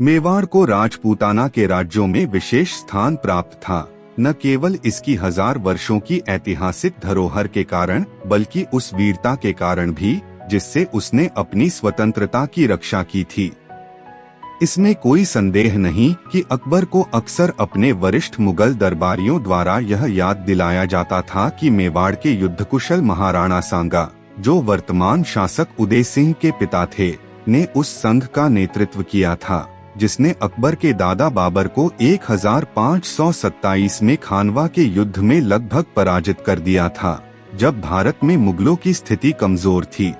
मेवाड़ को राजपूताना के राज्यों में विशेष स्थान प्राप्त था, न केवल इसकी 1000 वर्षों की ऐतिहासिक धरोहर के कारण बल्कि उस वीरता के कारण भी जिससे उसने अपनी स्वतंत्रता की रक्षा की थी। इसमें कोई संदेह नहीं कि अकबर को अक्सर अपने वरिष्ठ मुगल दरबारियों द्वारा यह याद दिलाया जाता था कि मेवाड़ के युद्धकुशल महाराणा सांगा, जो वर्तमान शासक उदय सिंह के पिता थे, ने उस संघ का नेतृत्व किया था जिसने अकबर के दादा बाबर को 1527 में खानवा के युद्ध में लगभग पराजित कर दिया था, जब भारत में मुगलों की स्थिति कमजोर थी।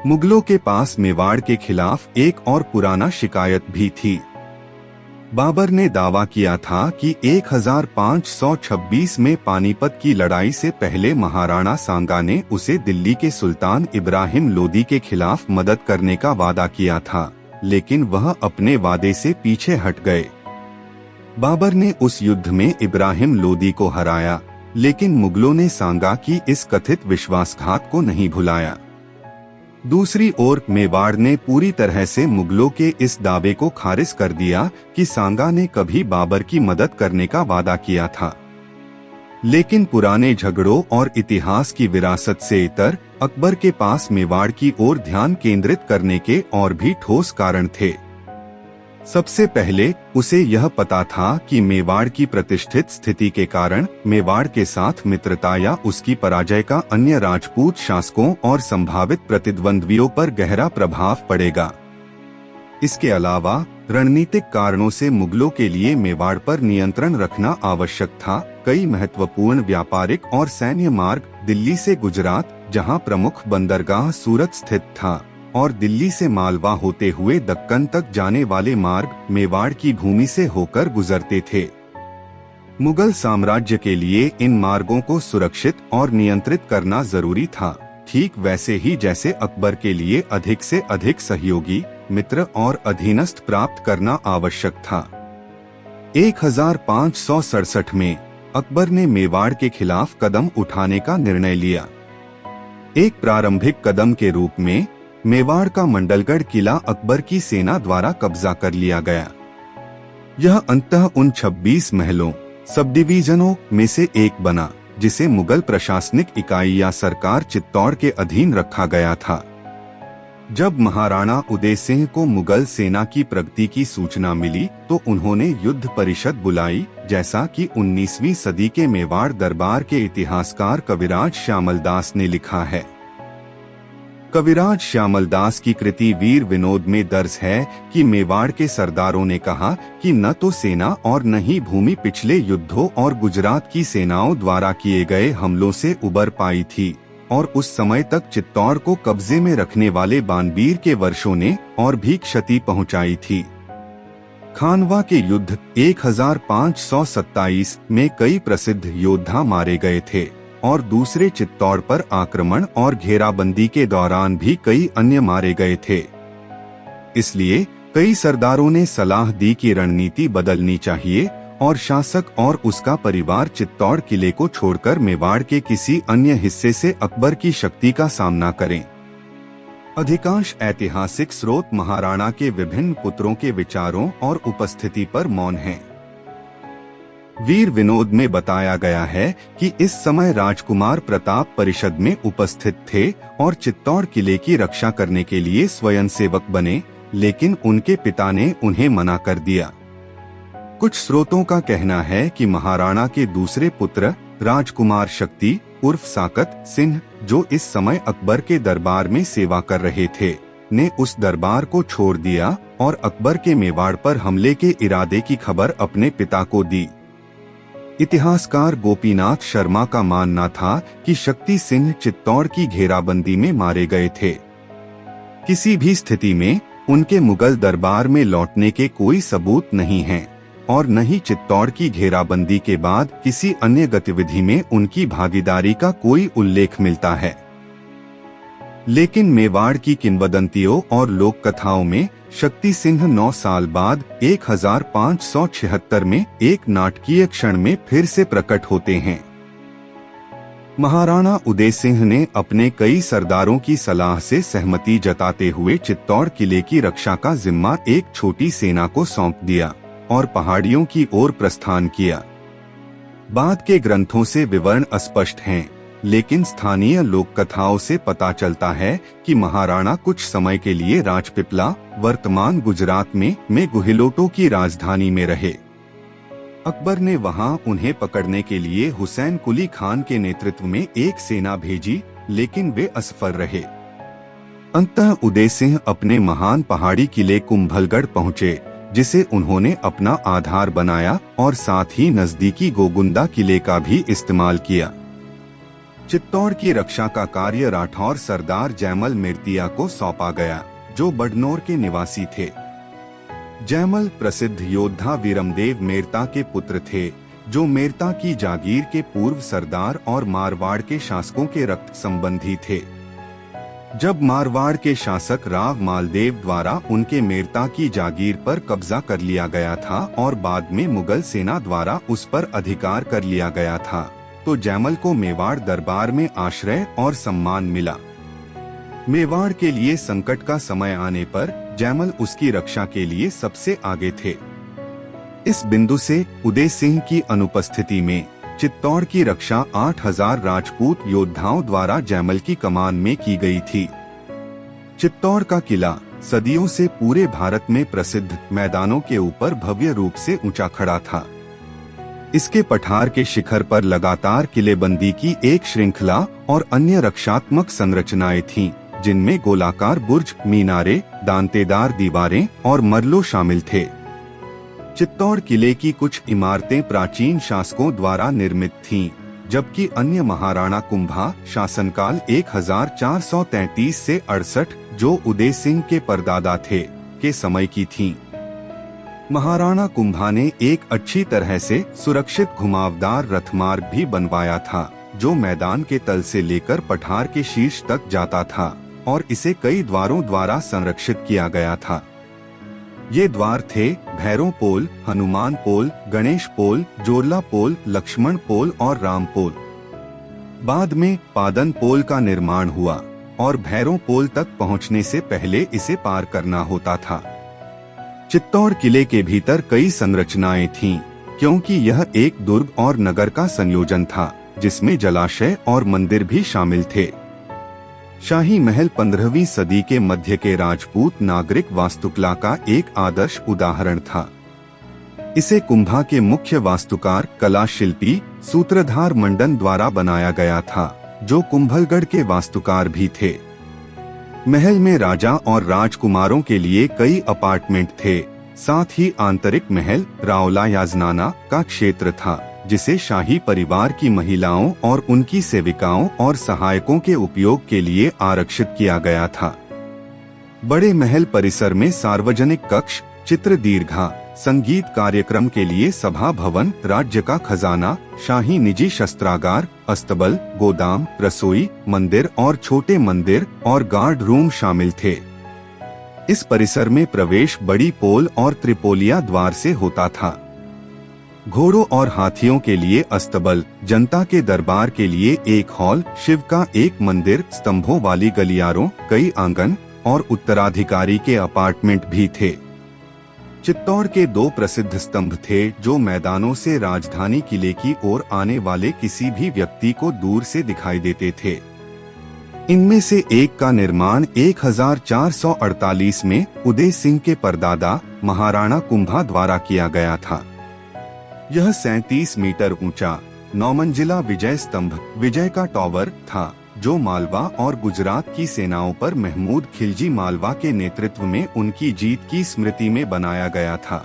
मुगलों के पास मेवाड़ के खिलाफ एक और पुराना शिकायत भी थी। बाबर ने दावा किया था कि 1526 में पानीपत की लड़ाई से पहले महाराणा सांगा ने उसे दिल्ली के सुल्तान इब्राहिम लोदी के खिलाफ मदद करने का वादा किया था, लेकिन वह अपने वादे से पीछे हट गए। बाबर ने उस युद्ध में इब्राहिम लोदी को हराया, लेकिन मुगलों ने सांगा की इस कथित विश्वासघात को नहीं भुलाया। दूसरी ओर मेवाड़ ने पूरी तरह से मुगलों के इस दावे को खारिज कर दिया कि सांगा ने कभी बाबर की मदद करने का वादा किया था। लेकिन पुराने झगड़ों और इतिहास की विरासत से इतर अकबर के पास मेवाड़ की ओर ध्यान केंद्रित करने के और भी ठोस कारण थे। सबसे पहले उसे यह पता था कि मेवाड़ की प्रतिष्ठित स्थिति के कारण मेवाड़ के साथ मित्रता या उसकी पराजय का अन्य राजपूत शासकों और संभावित प्रतिद्वंद्वियों पर गहरा प्रभाव पड़ेगा। इसके अलावा रणनीतिक कारणों से मुगलों के लिए मेवाड़ पर नियंत्रण रखना आवश्यक था। कई महत्वपूर्ण व्यापारिक और सैन्य मार्ग दिल्ली से गुजरात, जहां प्रमुख बंदरगाह सूरत स्थित था, और दिल्ली से मालवा होते हुए दक्कन तक जाने वाले मार्ग मेवाड़ की भूमि से होकर गुजरते थे। मुगल साम्राज्य के लिए इन मार्गों को सुरक्षित और नियंत्रित करना जरूरी था, ठीक वैसे ही जैसे अकबर के लिए अधिक से अधिक सहयोगी, मित्र और अधीनस्थ प्राप्त करना आवश्यक था। 1567 में अकबर ने मेवाड़ के खिलाफ कदम उठाने का निर्णय लिया। एक प्रारंभिक कदम के रूप में मेवाड़ का मंडलगढ़ किला अकबर की सेना द्वारा कब्जा कर लिया गया। यह अंततः उन 26 महलों, सब डिवीजनों में से एक बना जिसे मुगल प्रशासनिक इकाई या सरकार चित्तौड़ के अधीन रखा गया था। जब महाराणा उदय सिंह को मुगल सेना की प्रगति की सूचना मिली तो उन्होंने युद्ध परिषद बुलाई, जैसा कि 19वीं सदी के मेवाड़ दरबार के इतिहासकार कविराज श्यामल दास ने लिखा है। कविराज श्यामल दास की कृति वीर विनोद में दर्ज है कि मेवाड़ के सरदारों ने कहा कि न तो सेना और न ही भूमि पिछले युद्धों और गुजरात की सेनाओं द्वारा किए गए हमलों से उबर पाई थी, और उस समय तक चित्तौड़ को कब्जे में रखने वाले बानबीर के वर्षों ने और भी क्षति पहुंचाई थी। खानवा के युद्ध 1527 में कई प्रसिद्ध योद्धा मारे गए थे और दूसरे चित्तौड़ पर आक्रमण और घेराबंदी के दौरान भी कई अन्य मारे गए थे। इसलिए कई सरदारों ने सलाह दी कि रणनीति बदलनी चाहिए और शासक और उसका परिवार चित्तौड़ किले को छोड़कर मेवाड़ के किसी अन्य हिस्से से अकबर की शक्ति का सामना करें। अधिकांश ऐतिहासिक स्रोत महाराणा के विभिन्न पुत्रों के विचारों और उपस्थिति पर मौन हैं। वीर विनोद में बताया गया है कि इस समय राजकुमार प्रताप परिषद में उपस्थित थे और चित्तौड़ किले की रक्षा करने के लिए स्वयंसेवक बने, लेकिन उनके पिता ने उन्हें मना कर दिया। कुछ स्रोतों का कहना है कि महाराणा के दूसरे पुत्र राजकुमार शक्ति उर्फ साकत सिंह, जो इस समय अकबर के दरबार में सेवा कर रहे थे, ने उस दरबार को छोड़ दिया और अकबर के मेवाड़ पर हमले के इरादे की खबर अपने पिता को दी। इतिहासकार गोपीनाथ शर्मा का मानना था कि शक्ति सिंह चित्तौड़ की घेराबंदी में मारे गए थे। किसी भी स्थिति में उनके मुगल दरबार में लौटने के कोई सबूत नहीं हैं और न ही चित्तौड़ की घेराबंदी के बाद किसी अन्य गतिविधि में उनकी भागीदारी का कोई उल्लेख मिलता है। लेकिन मेवाड़ की किंवदंतियों और लोक कथाओं में शक्ति सिंह 9 साल बाद 1576 में एक नाटकीय क्षण में फिर से प्रकट होते हैं। महाराणा उदय सिंह ने अपने कई सरदारों की सलाह से सहमति जताते हुए चित्तौड़ किले की रक्षा का जिम्मा एक छोटी सेना को सौंप दिया और पहाड़ियों की ओर प्रस्थान किया। बाद के ग्रंथों से विवरण अस्पष्ट हैं, लेकिन स्थानीय लोक कथाओं से पता चलता है कि महाराणा कुछ समय के लिए राजपिपला, वर्तमान गुजरात में गुहिलोटों की राजधानी में रहे। अकबर ने वहां उन्हें पकड़ने के लिए हुसैन कुली खान के नेतृत्व में एक सेना भेजी, लेकिन वे असफल रहे। अंततः उदय सिंह अपने महान पहाड़ी किले कुंभलगढ़ पहुंचे, जिसे उन्होंने अपना आधार बनाया और साथ ही नजदीकी गोगुंदा किले का भी इस्तेमाल किया। चित्तौड़ की रक्षा का कार्य राठौर सरदार जैमल मिर्तिया को सौंपा गया, जो बड़नौर के निवासी थे। जैमल प्रसिद्ध योद्धा वीरमदेव मेरता के पुत्र थे, जो मेरता की जागीर के पूर्व सरदार और मारवाड़ के शासकों के रक्त संबंधी थे। जब मारवाड़ के शासक राव मालदेव द्वारा उनके मेरता की जागीर पर कब्जा कर लिया गया था और बाद में मुगल सेना द्वारा उस पर अधिकार कर लिया गया था, तो जैमल को मेवाड़ दरबार में आश्रय और सम्मान मिला। मेवाड़ के लिए संकट का समय आने पर जैमल उसकी रक्षा के लिए सबसे आगे थे। इस बिंदु से उदय सिंह की अनुपस्थिति में चित्तौड़ की रक्षा 8000 राजपूत योद्धाओं द्वारा जैमल की कमान में की गई थी। चित्तौड़ का किला सदियों से पूरे भारत में प्रसिद्ध मैदानों के ऊपर भव्य रूप से ऊंचा खड़ा था। इसके पठार के शिखर पर लगातार किलेबंदी की एक श्रृंखला और अन्य रक्षात्मक संरचनाएं थीं, जिनमें गोलाकार बुर्ज, मीनारे, दांतेदार दीवारें और मरलो शामिल थे। चित्तौड़ किले की कुछ इमारतें प्राचीन शासकों द्वारा निर्मित थीं, जबकि अन्य महाराणा कुंभा शासनकाल 1433 से 68, जो उदय सिंह के परदादा थे, के समय की थीं। महाराणा कुंभा ने एक अच्छी तरह से सुरक्षित घुमावदार रथमार्ग भी बनवाया था, जो मैदान के तल से लेकर पठार के शीर्ष तक जाता था और इसे कई द्वारों द्वारा संरक्षित किया गया था। ये द्वार थे भैरव पोल, हनुमान पोल, गणेश पोल, जोरला पोल, लक्ष्मण पोल और राम पोल। बाद में पादन पोल का निर्माण हुआ और भैरव पोल तक पहुंचने से पहले इसे पार करना होता था। चित्तौड़ किले के भीतर कई संरचनाएं थीं, क्योंकि यह एक दुर्ग और नगर का संयोजन था, जिसमें जलाशय और मंदिर भी शामिल थे। शाही महल 15वीं सदी के मध्य के राजपूत नागरिक वास्तुकला का एक आदर्श उदाहरण था। इसे कुंभा के मुख्य वास्तुकार कला शिल्पी सूत्रधार मंडन द्वारा बनाया गया था, जो कुंभलगढ़ के वास्तुकार भी थे। महल में राजा और राजकुमारों के लिए कई अपार्टमेंट थे। साथ ही आंतरिक महल रावला याजनाना का क्षेत्र था, जिसे शाही परिवार की महिलाओं और उनकी सेविकाओं और सहायकों के उपयोग के लिए आरक्षित किया गया था। बड़े महल परिसर में सार्वजनिक कक्ष, चित्र दीर्घा, संगीत कार्यक्रम के लिए सभा भवन, राज्य का खजाना, शाही निजी शस्त्रागार, अस्तबल, गोदाम, रसोई, मंदिर और छोटे मंदिर और गार्ड रूम शामिल थे। इस परिसर में प्रवेश बड़ी पोल और त्रिपोलिया द्वार से होता था। घोड़ों और हाथियों के लिए अस्तबल, जनता के दरबार के लिए एक हॉल, शिव का एक मंदिर, स्तंभों वाली गलियारों, कई आंगन और उत्तराधिकारी के अपार्टमेंट भी थे। चित्तौड़ के 2 प्रसिद्ध स्तंभ थे, जो मैदानों से राजधानी किले की ओर आने वाले किसी भी व्यक्ति को दूर से दिखाई देते थे। इनमें से एक का निर्माण 1448 में उदय सिंह के परदादा महाराणा कुंभा द्वारा किया गया था। यह 37 मीटर ऊंचा 9 मंजिला विजय स्तंभ, विजय का टॉवर था, जो मालवा और गुजरात की सेनाओं पर महमूद खिलजी मालवा के नेतृत्व में उनकी जीत की स्मृति में बनाया गया था।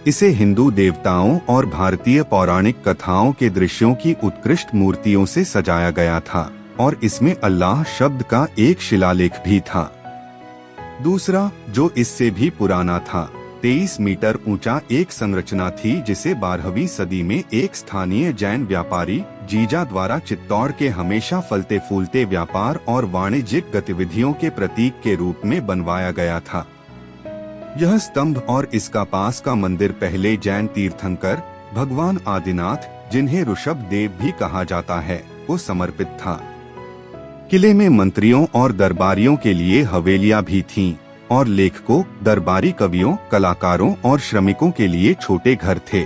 इसे हिंदू देवताओं और भारतीय पौराणिक कथाओं के दृश्यों की उत्कृष्ट मूर्तियों से सजाया गया था और इसमें अल्लाह शब्द का एक शिलालेख भी था। दूसरा, जो इससे भी पुराना था, 23 मीटर ऊंचा एक संरचना थी, जिसे 12वीं सदी में एक स्थानीय जैन व्यापारी जीजा द्वारा चित्तौड़ के हमेशा फलते फूलते व्यापार और वाणिज्यिक गतिविधियों के प्रतीक के रूप में बनवाया गया था। यह स्तंभ और इसका पास का मंदिर पहले जैन तीर्थंकर भगवान आदिनाथ, जिन्हें ऋषभ देव भी कहा जाता है, को समर्पित था। किले में मंत्रियों और दरबारियों के लिए हवेलियां भी थीं और लेखकों, दरबारी कवियों, कलाकारों और श्रमिकों के लिए छोटे घर थे।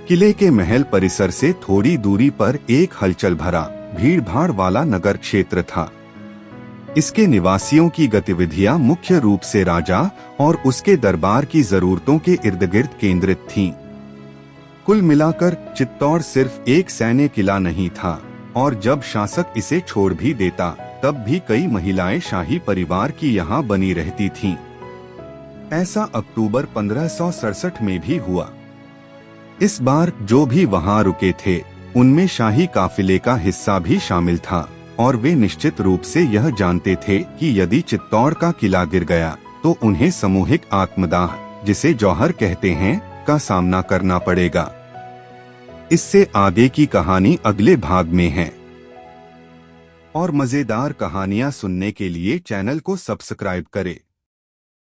किले के महल परिसर से थोड़ी दूरी पर एक हलचल भरा, भीड़-भाड़ वाला नगर क्षेत्र था। इसके निवासियों की गतिविधियां मुख्य रूप से राजा और उसके दरबार की जरूरतों के इर्द-गिर्द केंद्रित थीं। कुल मिलाकर चित्तौड़ सिर्फ एक सैन्य किला नहीं था और जब शासक इसे छोड़ भी देता तब भी कई महिलाएं शाही परिवार की यहाँ बनी रहती थीं। ऐसा अक्टूबर 1567 में भी हुआ। इस बार जो भी वहाँ रुके थे उनमें शाही काफिले का हिस्सा भी शामिल था और वे निश्चित रूप से यह जानते थे कि यदि चित्तौड़ का किला गिर गया तो उन्हें सामूहिक आत्मदाह, जिसे जौहर कहते हैं, का सामना करना पड़ेगा। इससे आगे की कहानी अगले भाग में है। और मजेदार कहानियां सुनने के लिए चैनल को सब्सक्राइब करें।